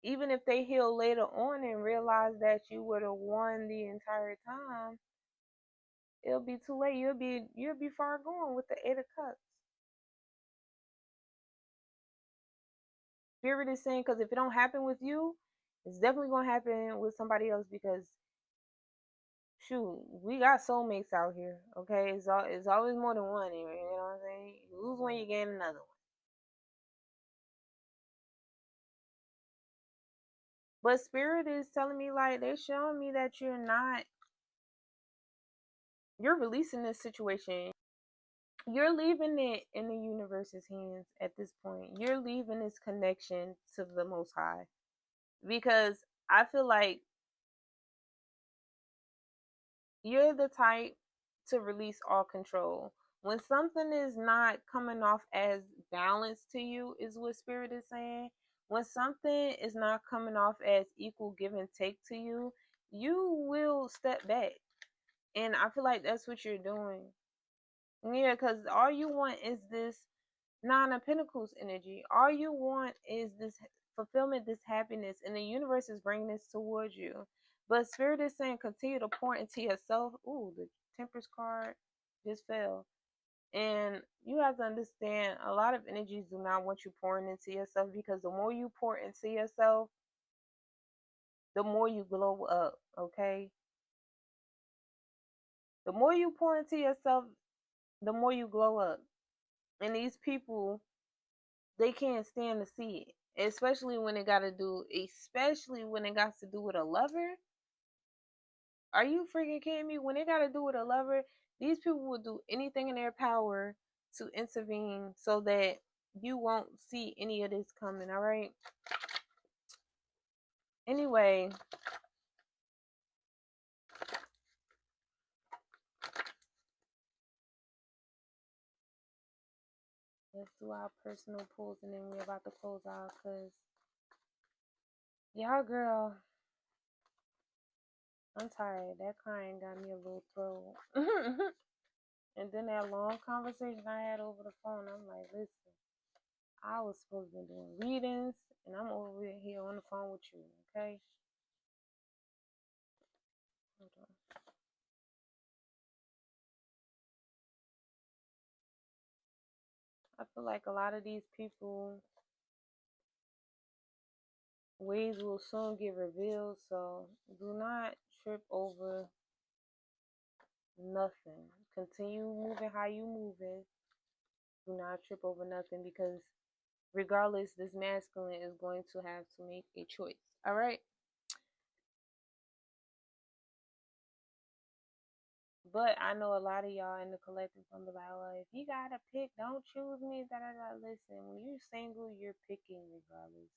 even if they heal later on and realize that you would have won the entire time, it'll be too late. You'll be far gone with the Eight of Cups. Spirit is saying, because if it don't happen with you, It's definitely gonna happen with somebody else because shoot, we got soulmates out here. Okay, it's always more than one. You know what I'm saying? You lose one, you gain another one. But spirit is telling me like they're showing me that you're releasing this situation. You're leaving it in the universe's hands at this point. You're leaving this connection to the Most High because I feel like you're the type to release all control. When something is not coming off as balanced to you, is what Spirit is saying. When something is not coming off as equal give and take to you, you will step back. And I feel like that's what you're doing. Yeah, because all you want is this Nine of Pentacles energy. All you want is this fulfillment, this happiness, and the universe is bringing this towards you. But Spirit is saying continue to pour into yourself. Ooh, the Temperance card just fell. And you have to understand a lot of energies do not want you pouring into yourself because the more you pour into yourself, the more you glow up, okay? The more you pour into yourself, the more you glow up. And these people, they can't stand to see it, especially when it got to do, especially when it got to do with a lover. Are you freaking kidding me? When it got to do with a lover, these people will do anything in their power to intervene so that you won't see any of this coming. All right. Anyway, let's do our personal pulls and then we're about to close out because y'all, girl, I'm tired. That crying got me a little throat. And then that long conversation I had over the phone, I'm like, listen, I was supposed to be doing readings, and I'm over here on the phone with you, okay? Hold on. I feel like a lot of these people, ways will soon get revealed, so do not trip over nothing. Continue moving how you moving. Do not trip over nothing because regardless, this masculine is going to have to make a choice. All right? But I know a lot of y'all in the collective gonna be like, well, if you gotta pick, don't choose me. Da da da. Listen, when you're single, you're picking regardless.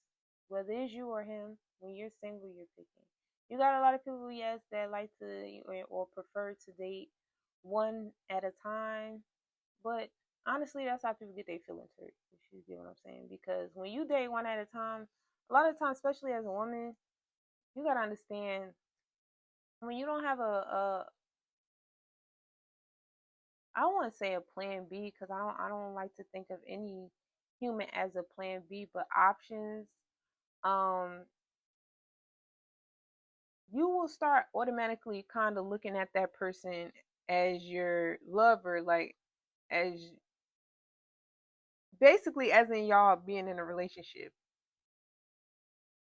Whether it's you or him, when you're single, you're picking. You got a lot of people, yes, that like to or prefer to date one at a time. But honestly, that's how people get their feelings hurt. If you get what I'm saying, because when you date one at a time, a lot of times, especially as a woman, you gotta understand when you don't have a I won't say a plan B because I don't like to think of any human as a plan B, but options. Um, you will start automatically kind of looking at that person as your lover, like as basically as in y'all being in a relationship.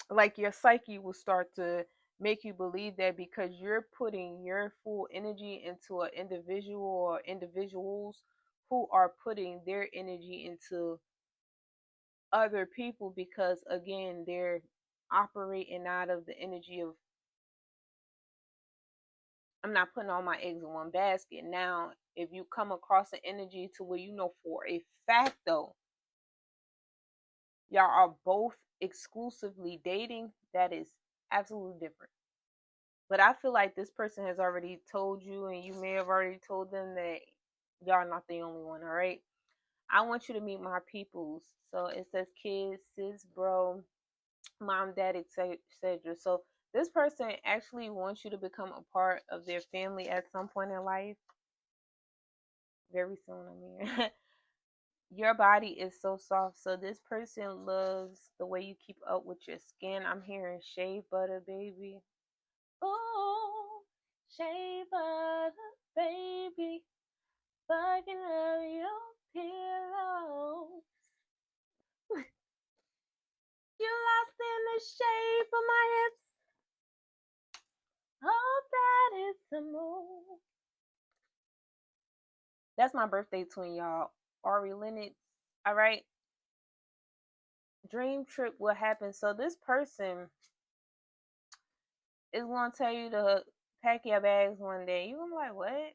Like your psyche will start to make you believe that because you're putting your full energy into an individual or individuals who are putting their energy into other people because again they're operating out of the energy of I'm not putting all my eggs in one basket. Now if you come across an energy to where you know for a fact though y'all are both exclusively dating, that is absolutely different. But I feel like this person has already told you and you may have already told them that y'all are not the only one. All right, I want you to meet my peoples. So it says kids, sis, bro, mom, dad, etc. So this person actually wants you to become a part of their family at some point in life. Very soon, I mean. Your body is so soft. So this person loves the way you keep up with your skin. I'm hearing shea butter, baby. Oh, shea butter, baby. Fucking love your pillow. You lost in the shape of my head That's my birthday twin, y'all. Ari Lennox. All right. Dream trip will happen. So this person is gonna tell you to pack your bags one day. You gonna be like, what?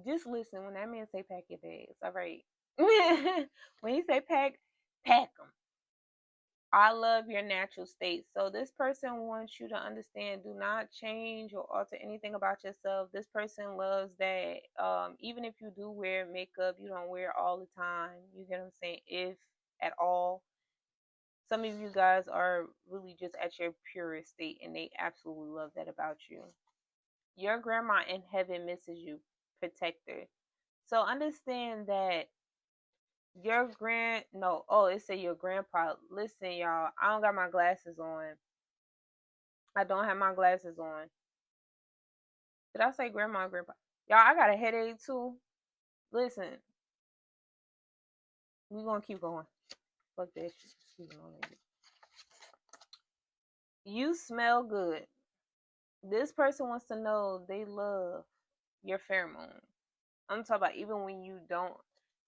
Just listen when that man say pack your bags. All right. When he say pack them. I love your natural state. So this person wants you to understand, do not change or alter anything about yourself. This person loves that even if you do wear makeup, you don't wear it all the time. You get what I'm saying? If at all. Some of you guys are really just at your purest state and they absolutely love that about you. Your grandma in heaven misses you, protector. So understand that your grand no, oh, it say your grandpa. Listen, y'all, I don't got my glasses on. I don't have my glasses on. Did I say grandma and grandpa? Y'all, I got a headache too. Listen, we gonna keep going. Fuck that shit. Excuse me. You smell good. This person wants to know they love your pheromone. I'm talking about even when you don't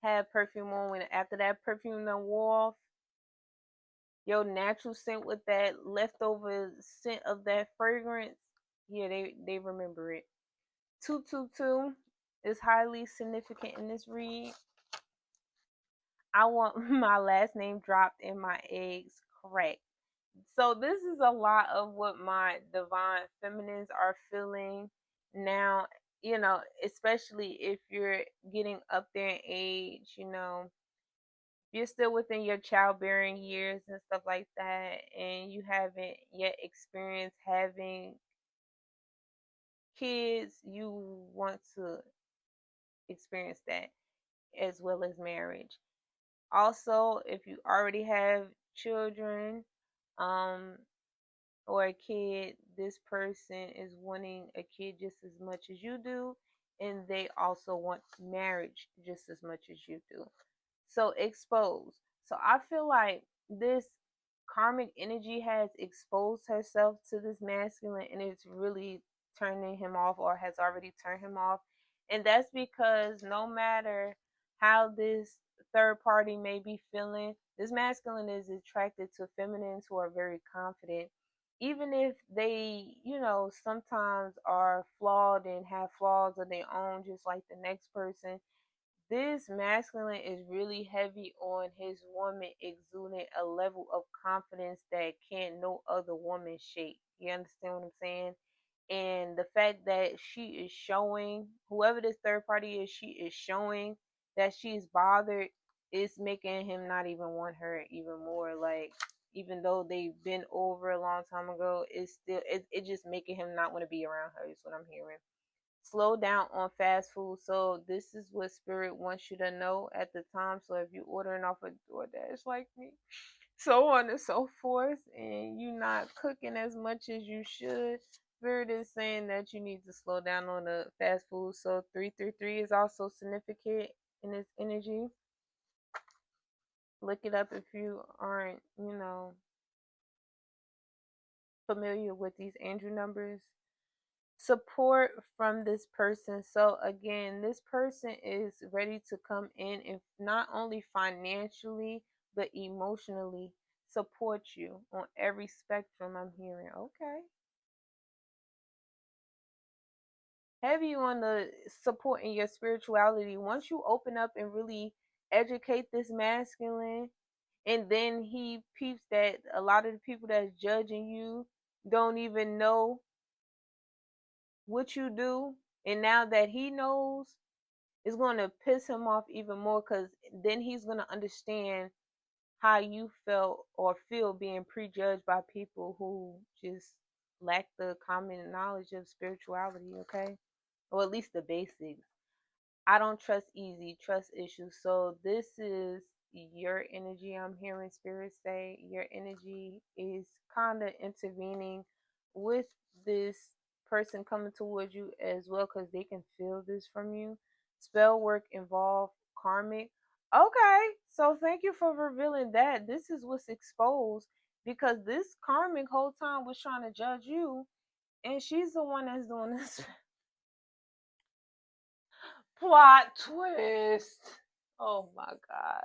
have perfume on, when after that perfume done wore off, your natural scent with that leftover scent of that fragrance, yeah, they remember it. 222 is highly significant in this read. I want my last name dropped and my eggs cracked. So this is a lot of what my divine feminines are feeling now, especially if you're getting up there in age, if you're still within your childbearing years and stuff like that, and you haven't yet experienced having kids, you want to experience that as well as marriage. Also, if you already have children, um, or a kid, this person is wanting a kid just as much as you do, and they also want marriage just as much as you do. So exposed. So I feel like this karmic energy has exposed herself to this masculine, and it's really turning him off or has already turned him off. And that's because no matter how this third party may be feeling, this masculine is attracted to feminines who are very confident. Even if they, sometimes are flawed and have flaws of their own, just like the next person, this masculine is really heavy on his woman exuding a level of confidence that can't no other woman shake. You understand what I'm saying? And the fact that she is showing, whoever this third party is, she is showing that she's bothered, is making him not even want her even more. Like, even though they've been over a long time ago, it's still, it just making him not want to be around her, is what I'm hearing. Slow down on fast food. So this is what spirit wants you to know at the time. So if you're ordering off a DoorDash like me, so on and so forth, and you're not cooking as much as you should, spirit is saying that you need to slow down on the fast food. So 333 is also significant in this energy. Look it up if you aren't, familiar with these angel numbers. Support from this person. So again, this person is ready to come in and not only financially but emotionally support you on every spectrum. I'm hearing, okay, heavy on the support in your spirituality. Once you open up and really educate this masculine, and then he peeps that a lot of the people that's judging you don't even know what you do, and now that he knows, it's going to piss him off even more, because then he's going to understand how you felt or feel being prejudged by people who just lack the common knowledge of spirituality, okay? Or at least the basics. I don't trust easy, trust issues. So this is your energy. I'm hearing spirit say your energy is kind of intervening with this person coming towards you as well, because they can feel this from you. Spell work involved karmic. Okay, so thank you for revealing that. This is what's exposed, because this karmic whole time was trying to judge you, and she's the one that's doing this. Plot twist. Oh my God.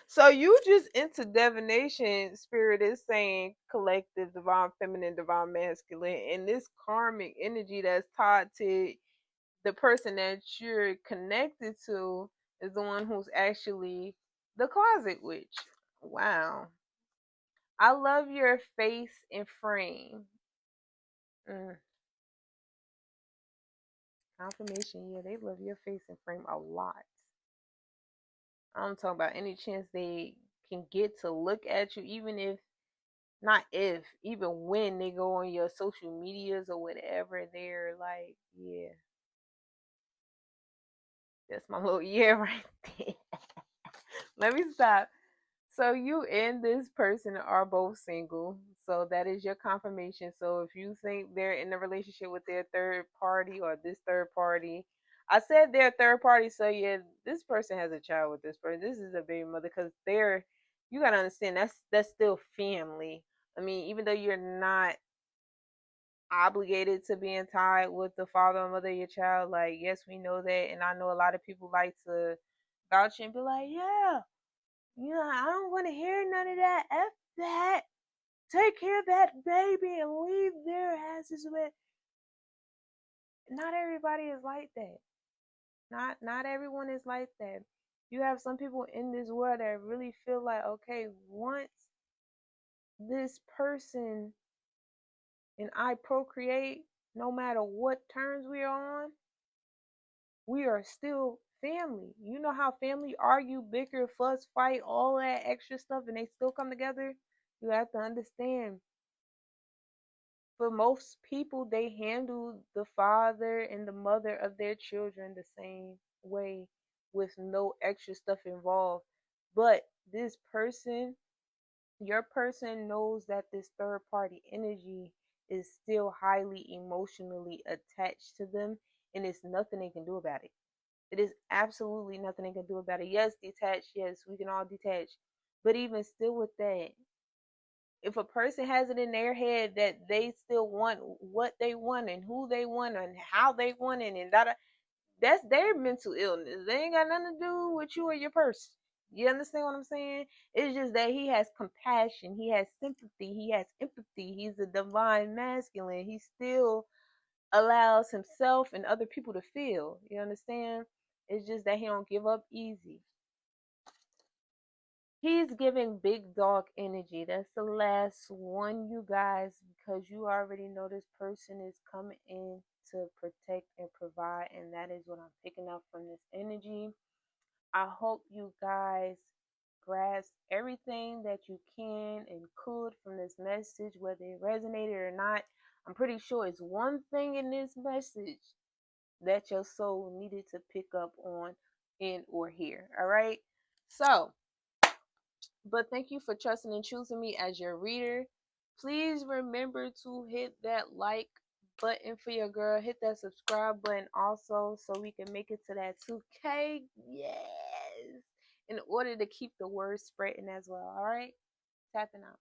So you just into divination. Spirit is saying collective, divine feminine, divine masculine, and this karmic energy that's tied to the person that you're connected to is the one who's actually the closet witch. Wow. I love your face and frame. Mm. Confirmation, yeah, they love your face and frame a lot. I'm talking about any chance they can get to look at you, even if not if, even when they go on your social medias or whatever, they're like, yeah, that's my little yeah right there. Let me stop. So you and this person are both single. So that is your confirmation. So if you think they're in a relationship with their third party or this third party, I said they're third party. So yeah, this person has a child with this person. This is a baby mother because they're. You gotta understand that's still family. I mean, even though you're not obligated to being tied with the father or mother of your child, like yes, we know that, and I know a lot of people like to vouch and be like, yeah, I don't want to hear none of that. F that. Take care of that baby and leave their asses with. Not everybody is like that. Not everyone is like that. You have some people in this world that really feel like, okay, once this person and I procreate, no matter what terms we are on, we are still family. You know how family argue, bicker, fuss, fight, all that extra stuff, and they still come together? You have to understand, for most people, they handle the father and the mother of their children the same way with no extra stuff involved. But this person, your person, knows that this third party energy is still highly emotionally attached to them, and it's nothing they can do about it. It is absolutely nothing they can do about it. Yes, detached. Yes, we can all detach. But even still, with that, if a person has it in their head that they still want what they want and who they want and how they want it, and that's their mental illness. They ain't got nothing to do with you or your person. You understand what I'm saying? It's just that he has compassion, he has sympathy, he has empathy. He's a divine masculine. He still allows himself and other people to feel. You understand? It's just that he don't give up easy. He's giving big dog energy. That's the last one, you guys, because you already know this person is coming in to protect and provide, and that is what I'm picking up from this energy. I hope you guys grasp everything that you can and could from this message, whether it resonated or not. I'm pretty sure it's one thing in this message that your soul needed to pick up on and or hear. All right. So, but thank you for trusting and choosing me as your reader. Please remember to hit that like button for your girl. Hit that subscribe button also so we can make it to that 2K. Yes. In order to keep the word spreading as well. All right. Tapping out.